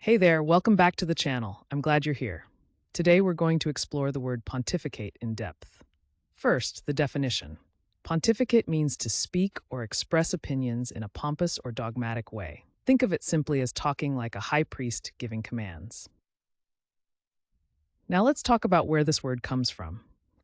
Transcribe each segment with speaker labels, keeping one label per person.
Speaker 1: Hey there, welcome back to the channel. I'm glad you're here. Today we're going to explore the word pontificate in depth. First, the definition. Pontificate means to speak or express opinions in a pompous or dogmatic way. Think of it simply as talking like a high priest giving commands. Now let's talk about where this word comes from.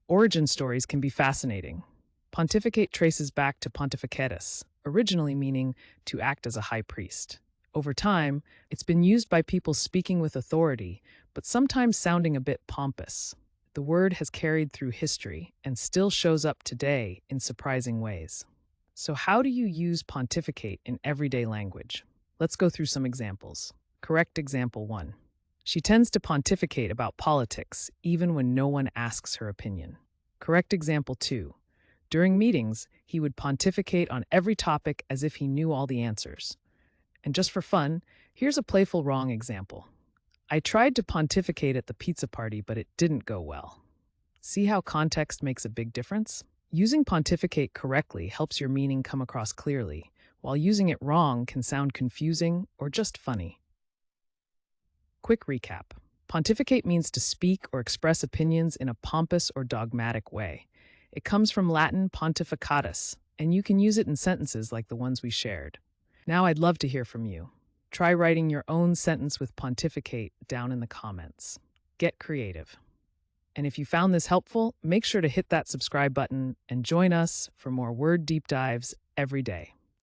Speaker 1: Origin stories can be fascinating. Pontificate traces back to pontificatus, originally meaning to act as a high priest. Over time, it's been used by people speaking with authority, but sometimes sounding a bit pompous. The word has carried through history and still shows up today in surprising ways. So, how do you use pontificate in everyday language? Let's go through some examples. Correct example 1. She tends to pontificate about politics, even when no one asks her opinion. Correct example 2. During meetings, he would pontificate on every topic as if he knew all the answers. And just for fun, here's a playful wrong example. I tried to pontificate at the pizza party, but it didn't go well. See how context makes a big difference? Using pontificate correctly helps your meaning come across clearly, while using it wrong can sound confusing or just funny. Quick recap. Pontificate means to speak or express opinions in a pompous or dogmatic way. It comes from Latin pontificatus, and you can use it in sentences like the ones we shared. Now I'd love to hear from you. Try writing your own sentence with pontificate down in the comments. Get creative. And if you found this helpful, make sure to hit that subscribe button and join us for more word deep dives every day.